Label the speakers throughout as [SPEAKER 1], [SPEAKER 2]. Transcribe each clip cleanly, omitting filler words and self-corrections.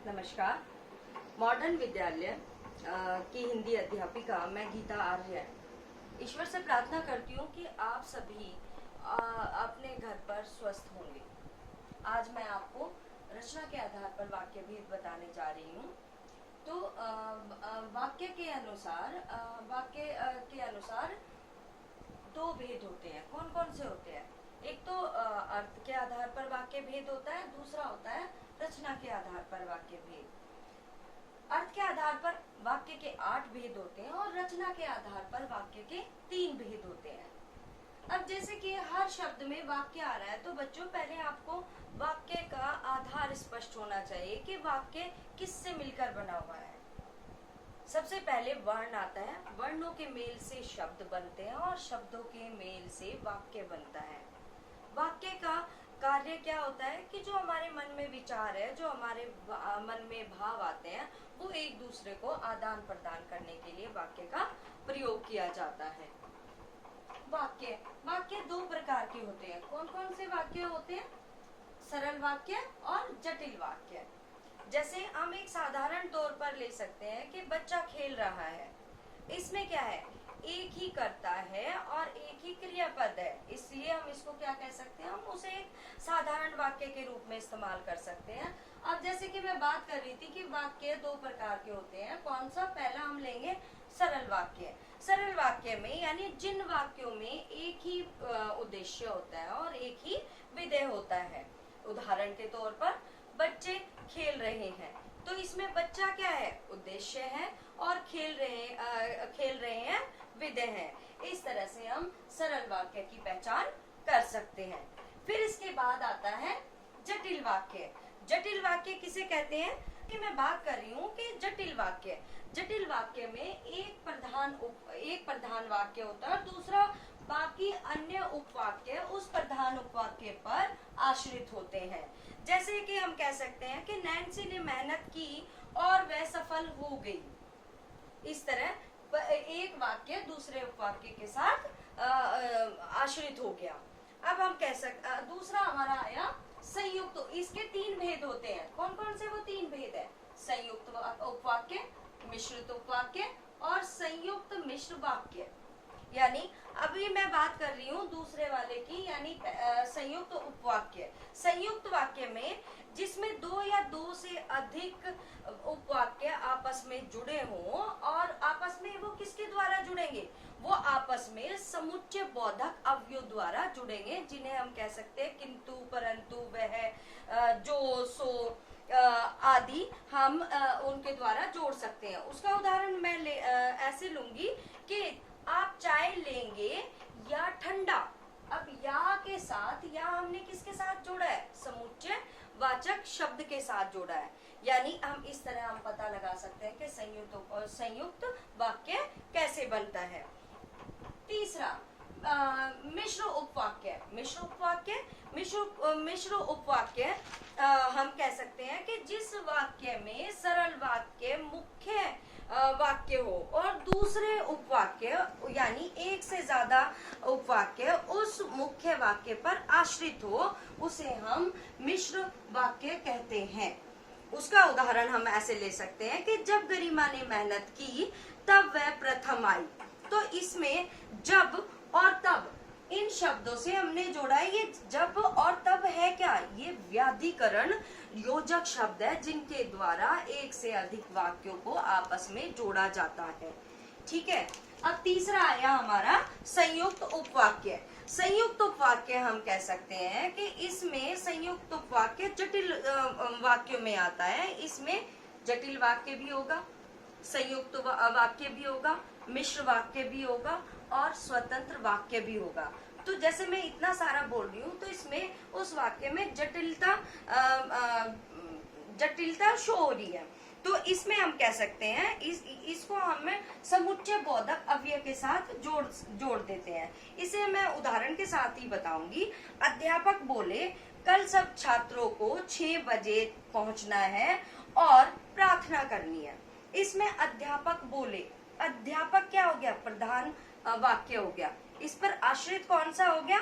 [SPEAKER 1] नमस्कार। मॉडर्न विद्यालय की हिंदी अध्यापिका मैं गीता आर्य ईश्वर से प्रार्थना करती हूँ कि आप सभी अपने घर पर स्वस्थ होंगे। आज मैं आपको रचना के आधार पर वाक्य भेद बताने जा रही हूँ। तो वाक्य के अनुसार दो भेद होते हैं। कौन कौन से होते हैं? एक तो अर्थ के आधार पर वाक्य भेद होता है, दूसरा होता है रचना के आधार पर वाक्य भेद। अर्थ के आधार पर वाक्य के 8 भेद होते हैं और रचना के आधार पर वाक्य के 3 भेद होते हैं। अब जैसे कि हर शब्द में वाक्य आ रहा है, तो बच्चों पहले आपको वाक्य का आधार स्पष्ट होना चाहिए कि वाक्य किससे मिलकर बना हुआ है। सबसे पहले वर्ण आता है। वर्णों के मेल से शब्द बनते हैं और शब्दों के मेल से वाक्य बनता है। वाक्य का कार्य क्या होता है कि जो हमारे मन में विचार है, जो हमारे मन में भाव आते हैं, वो एक दूसरे को आदान प्रदान करने के लिए वाक्य का प्रयोग किया जाता है। वाक्य 2 प्रकार के होते हैं। कौन कौन से वाक्य होते हैं? सरल वाक्य और जटिल वाक्य। जैसे हम एक साधारण तौर पर ले सकते हैं कि बच्चा खेल रहा है। इसमें क्या है? एक ही करता है और एक ही क्रियापद है, इसलिए हम इसको क्या कह सकते हैं? हम उसे एक साधारण वाक्य के रूप में इस्तेमाल कर सकते हैं। अब जैसे कि मैं बात कर रही थी कि वाक्य 2 प्रकार के होते हैं। कौन सा? पहला हम लेंगे सरल वाक्य। सरल वाक्य में यानी जिन वाक्यों में एक ही उद्देश्य होता है और एक ही विधेय होता है। उदाहरण के तौर पर बच्चे खेल रहे हैं, तो इसमें बच्चा क्या है? उद्देश्य है, और खेल रहे हैं विधेय है। इस तरह से हम सरल वाक्य की पहचान कर सकते हैं। फिर इसके बाद आता है जटिल वाक्य। जटिल वाक्य किसे कहते हैं? कि मैं बात कर रही हूँ कि जटिल वाक्य में एक प्रधान वाक्य होता है और दूसरा बाकी अन्य उपवाक्य उस प्रधान उपवाक्य पर आश्रित होते हैं। जैसे कि हम कह सकते हैं कि नैन्सी ने मेहनत की और वह सफल हो गई। इस तरह एक वाक्य दूसरे उपवाक्य के साथ आश्रित हो गया। अब हम कह सकते, दूसरा हमारा आया संयुक्त। तो इसके 3 भेद होते हैं। कौन कौन से वो 3 भेद है? संयुक्त उपवाक्य, मिश्रित उपवाक्य और संयुक्त मिश्र वाक्य। यानी अभी मैं बात कर रही हूँ दूसरे वाले की, यानी संयुक्त उपवाक्य। संयुक्त वाक्य में जिसमें 2 या 2 से अधिक उपवाक्य आपस में जुड़े हों, और आपस में वो किसके द्वारा जुड़ेंगे? वो आपस में समुच्चय बोधक अवयव द्वारा जुड़ेंगे, जिन्हें हम कह सकते हैं किंतु, परंतु, वह, जो, सो आदि हम उनके द्वारा जोड़ सकते हैं। उसका उदाहरण मैं ऐसे लूंगी कि आप चाय लेंगे या ठंडा। अब या के साथ, या हमने किसके साथ जोड़ा है? समुच्चय वाचक शब्द के साथ जोड़ा है। यानी हम इस तरह हम पता लगा सकते हैं कि संयुक्त वाक्य कैसे बनता है। तीसरा मिश्र उपवाक्य। मिश्र उपवाक्य हम कह सकते हैं कि जिस वाक्य में सरल वाक्य मुख्य वाक्य हो और दूसरे उपवाक्य यानी एक से ज्यादा उपवाक्य उस मुख्य वाक्य पर आश्रित हो, उसे हम मिश्र वाक्य कहते हैं। उसका उदाहरण हम ऐसे ले सकते हैं कि जब गरिमा ने मेहनत की तब वह प्रथम आई। तो इसमें जब और तब, इन शब्दों से हमने जोड़ा है। ये जब और तब है क्या? ये व्याधिकरण योजक शब्द है, जिनके द्वारा एक से अधिक वाक्यों को आपस में जोड़ा जाता है। ठीक है। अब तीसरा आया हमारा संयुक्त उपवाक्य। संयुक्त उपवाक्य हम कह सकते हैं कि इसमें संयुक्त उपवाक्य जटिल वाक्यों में आता है। इसमें जटिल वाक्य भी होगा, संयुक्त वाक्य भी होगा, मिश्र वाक्य भी होगा और स्वतंत्र वाक्य भी होगा। तो जैसे मैं इतना सारा बोल रही हूँ, तो इसमें उस वाक्य में जटिलता शो हो रही है। तो इसमें हम कह सकते हैं इसको हम समुच्चय बोधक अवयव के साथ जोड़ देते हैं। इसे मैं उदाहरण के साथ ही बताऊंगी। अध्यापक बोले, कल सब छात्रों को 6 बजे पहुंचना है और प्रार्थना करनी है। इसमें अध्यापक बोले, अध्यापक क्या हो गया? प्रधान वाक्य हो गया। इस पर आश्रित कौन सा हो गया?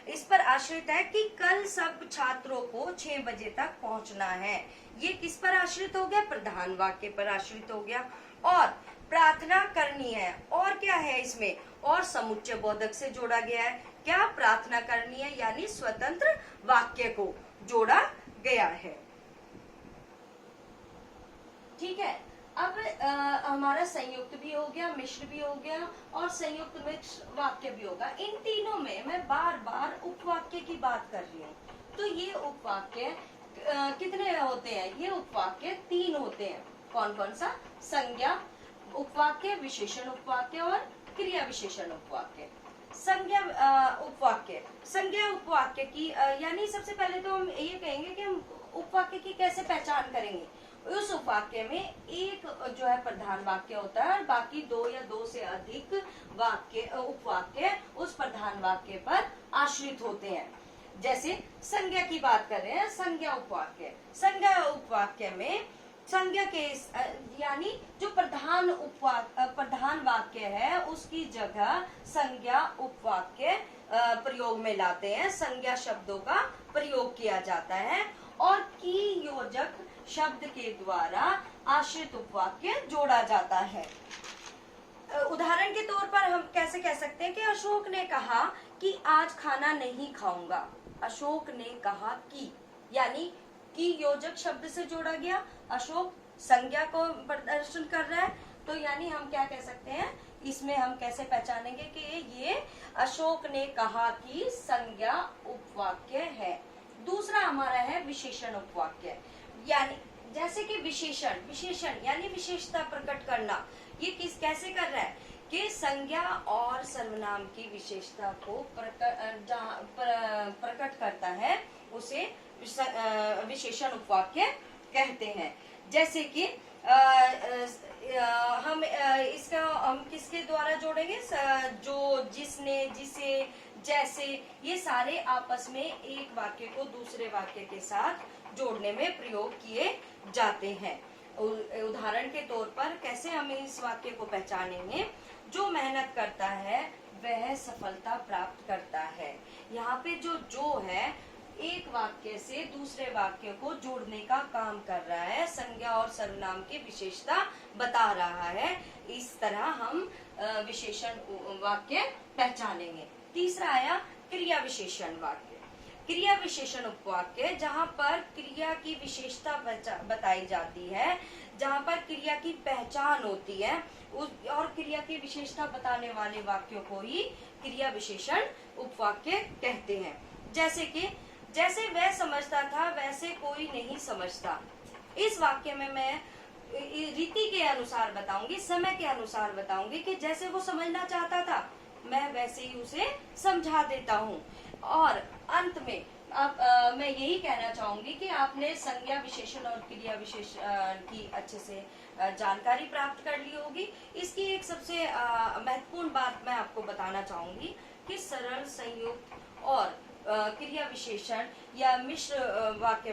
[SPEAKER 1] इस पर आश्रित है कि कल सब छात्रों को 6 बजे तक पहुंचना है। ये किस पर आश्रित हो गया? प्रधान वाक्य पर आश्रित हो गया। और प्रार्थना करनी है, और क्या है इसमें? और समुच्चय बोधक से जोड़ा गया है। क्या? प्रार्थना करनी है, यानी स्वतंत्र वाक्य को जोड़ा गया है। ठीक है। अब हमारा संयुक्त भी हो गया, मिश्र भी हो गया और संयुक्त मिश्र वाक्य भी होगा। इन तीनों में मैं बार बार उपवाक्य की बात कर रही हूँ। तो ये उपवाक्य कितने होते हैं? ये उपवाक्य 3 होते हैं। कौन कौन सा? संज्ञा उपवाक्य, विशेषण उपवाक्य और क्रिया विशेषण उपवाक्य। संज्ञा उपवाक्य, संज्ञा उपवाक्य की यानी सबसे पहले तो हम ये कहेंगे कि हम उपवाक्य की कैसे पहचान करेंगे। उस उपवाक्य में एक जो है प्रधान वाक्य होता है और बाकी 2 या 2 से अधिक वाक्य उपवाक्य उस प्रधान वाक्य पर आश्रित होते हैं। जैसे संज्ञा की बात कर रहे हैं, संज्ञा उपवाक्य। संज्ञा उपवाक्य में संज्ञा के यानी जो प्रधान वाक्य है उसकी जगह संज्ञा उपवाक्य प्रयोग में लाते हैं। संज्ञा शब्दों का प्रयोग किया जाता है और की योजक शब्द के द्वारा आश्रित उपवाक्य जोड़ा जाता है। उदाहरण के तौर पर हम कैसे कह सकते हैं कि अशोक ने कहा कि आज खाना नहीं खाऊंगा। अशोक ने कहा कि, यानी की योजक शब्द से जोड़ा गया। अशोक संज्ञा को प्रदर्शन कर रहा है, तो यानी हम क्या कह सकते हैं, इसमें हम कैसे पहचानेंगे कि ये अशोक ने कहा कि संज्ञा उपवाक्य है। दूसरा हमारा है विशेषण उपवाक्य, यानी जैसे कि विशेषण यानी विशेषता प्रकट करना। ये कैसे कर रहा है कि संज्ञा और सर्वनाम की विशेषता को प्रकट करता है, उसे विशेषण उपवाक्य कहते हैं। जैसे कि हम इसका हम किसके द्वारा जोड़ेंगे? जो, जिसने, जिसे, जैसे, ये सारे आपस में एक वाक्य को दूसरे वाक्य के साथ जोड़ने में प्रयोग किए जाते हैं। उदाहरण के तौर पर कैसे हम इस वाक्य को पहचानेंगे? जो मेहनत करता है वह सफलता प्राप्त करता है। यहाँ पे जो है एक वाक्य से दूसरे वाक्य को जोड़ने का काम कर रहा है, संज्ञा और सर्वनाम की विशेषता बता रहा है। इस तरह हम विशेषण वाक्य पहचानेंगे। तीसरा आया क्रिया विशेषण वाक्य। क्रिया विशेषण उपवाक्य, जहाँ पर क्रिया की विशेषता बताई जाती है, जहाँ पर क्रिया की पहचान होती है और क्रिया की विशेषता बताने वाले वाक्यों को ही क्रिया विशेषण उपवाक्य कहते हैं। जैसे वह समझता था वैसे कोई नहीं समझता। इस वाक्य में मैं रीति के अनुसार बताऊंगी, समय के अनुसार बताऊंगी कि जैसे वो समझना चाहता था मैं वैसे ही उसे समझा देता हूँ। और अंत में मैं यही कहना चाहूंगी कि आपने संज्ञा विशेषण और क्रिया विशेषण की अच्छे से जानकारी प्राप्त कर ली होगी। इसकी एक सबसे महत्वपूर्ण बात मैं आपको बताना चाहूंगी कि सरल, संयुक्त और क्रिया विशेषण या मिश्र वाक्य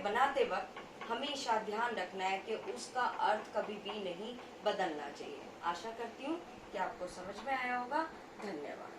[SPEAKER 1] बनाते वक्त हमेशा ध्यान रखना है कि उसका अर्थ कभी भी नहीं बदलना चाहिए। आशा करती हूँ कि आपको समझ में आया होगा। धन्यवाद।